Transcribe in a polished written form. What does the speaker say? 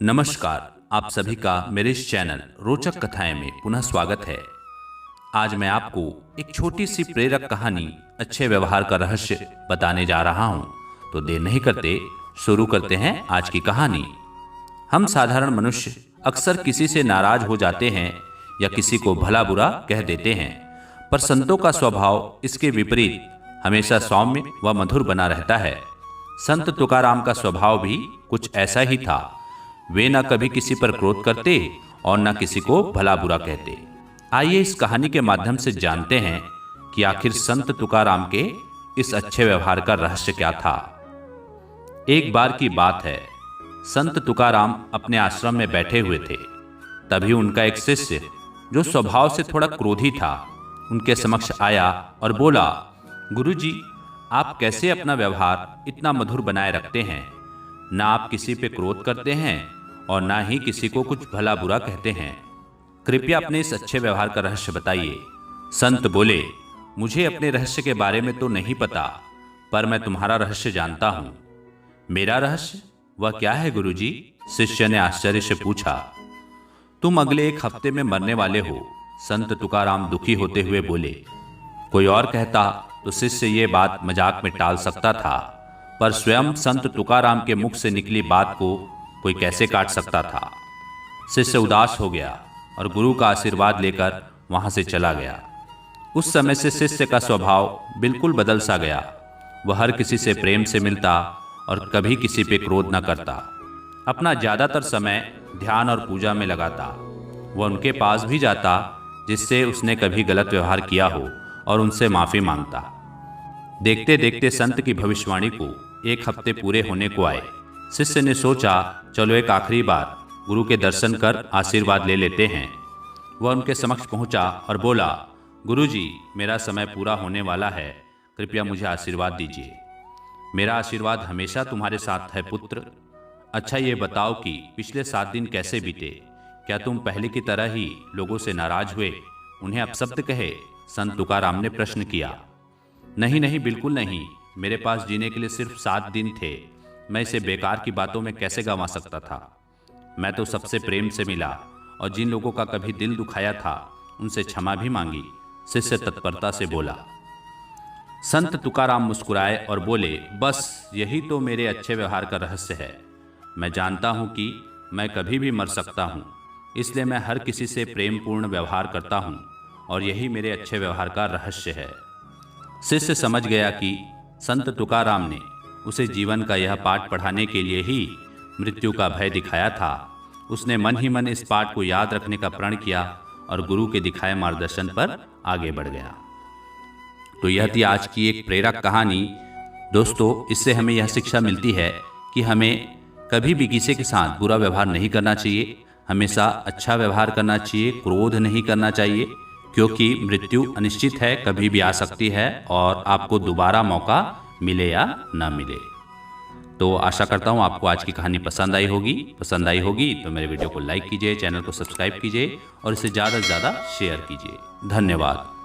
नमस्कार, आप सभी का मेरे इस चैनल रोचक कथाएं में पुनः स्वागत है। आज मैं आपको एक छोटी सी प्रेरक कहानी अच्छे व्यवहार का रहस्य बताने जा रहा हूं। तो देर नहीं करते शुरू करते हैं आज की कहानी। हम साधारण मनुष्य अक्सर किसी से नाराज हो जाते हैं या किसी को भला बुरा कह देते हैं, पर संतों का स्वभाव इसके विपरीत हमेशा सौम्य व मधुर बना रहता है। संत तुकाराम का स्वभाव भी कुछ ऐसा ही था। वे न कभी किसी पर क्रोध करते और न किसी को भला बुरा कहते। आइए इस कहानी के माध्यम से जानते हैं कि आखिर संत तुकाराम के इस अच्छे व्यवहार का रहस्य क्या था। एक बार की बात है, संत तुकाराम अपने आश्रम में बैठे हुए थे। तभी उनका एक शिष्य, जो स्वभाव से थोड़ा क्रोधी था, उनके समक्ष आया और बोला, गुरुजी, आप कैसे अपना व्यवहार इतना मधुर बनाए रखते हैं? ना आप किसी पे क्रोध करते हैं और ना ही किसी को कुछ भला बुरा कहते हैं। कृपया अपने इस अच्छे व्यवहार का रहस्य बताइए। संत बोले, मुझे अपने रहस्य के बारे में तो नहीं पता, पर मैं तुम्हारा रहस्य जानता हूं। मेरा रहस्य? वह क्या है गुरुजी? शिष्य ने आश्चर्य से पूछा। तुम अगले एक हफ्ते में मरने वाले हो, संत तुकाराम दुखी होते हुए बोले। कोई और कहता तो शिष्य ये बात मजाक में टाल सकता था, पर स्वयं संत तुकाराम के मुख से निकली बात को कोई कैसे काट सकता था। शिष्य उदास हो गया और गुरु का आशीर्वाद लेकर वहां से चला गया। उस समय से शिष्य का स्वभाव बिल्कुल बदल सा गया। वह हर किसी से प्रेम से मिलता और कभी किसी पे क्रोध न करता। अपना ज्यादातर समय ध्यान और पूजा में लगाता। वह उनके पास भी जाता जिससे उसने कभी गलत व्यवहार किया हो और उनसे माफी मांगता। देखते देखते संत की भविष्यवाणी को एक हफ्ते पूरे होने को आए। शिष्य ने सोचा, चलो एक आखिरी बार गुरु के दर्शन कर आशीर्वाद ले लेते हैं। वह उनके समक्ष पहुंचा और बोला, गुरुजी, मेरा समय पूरा होने वाला है, कृपया मुझे आशीर्वाद दीजिए। मेरा आशीर्वाद हमेशा तुम्हारे साथ है पुत्र। अच्छा ये बताओ कि पिछले 7 दिन कैसे बीते? क्या तुम पहले की तरह ही लोगों से नाराज हुए, उन्हें अपशब्द कहे? संत तुकाराम ने प्रश्न किया। नहीं नहीं, बिल्कुल नहीं। मेरे पास जीने के लिए सिर्फ 7 दिन थे। मैं इसे बेकार की बातों में कैसे गंवा सकता था? मैं तो सबसे प्रेम से मिला और जिन लोगों का कभी दिल दुखाया था उनसे क्षमा भी मांगी, शिष्य तत्परता से बोला। संत तुकाराम मुस्कुराए और बोले, बस यही तो मेरे अच्छे व्यवहार का रहस्य है। मैं जानता हूं कि मैं कभी भी मर सकता हूं, इसलिए मैं हर किसी से प्रेमपूर्ण व्यवहार करता हूं और यही मेरे अच्छे व्यवहार का रहस्य है। शिष्य समझ गया कि संत तुकाराम ने उसे जीवन का यह पाठ पढ़ाने के लिए ही मृत्यु का भय दिखाया था। उसने मन ही मन इस पाठ को याद रखने का प्रण किया और गुरु के दिखाए मार्गदर्शन पर आगे बढ़ गया। तो यह थी आज की एक प्रेरक कहानी। दोस्तों, इससे हमें यह शिक्षा मिलती है कि हमें कभी भी किसी के साथ बुरा व्यवहार नहीं करना चाहिए, हमेशा अच्छा व्यवहार करना चाहिए, क्रोध नहीं करना चाहिए, क्योंकि मृत्यु अनिश्चित है, कभी भी आ सकती है और आपको दोबारा मौका मिले या ना मिले। तो आशा करता हूँ आपको आज की कहानी पसंद आई होगी तो मेरे वीडियो को लाइक कीजिए, चैनल को सब्सक्राइब कीजिए और इसे ज़्यादा से ज़्यादा शेयर कीजिए। धन्यवाद।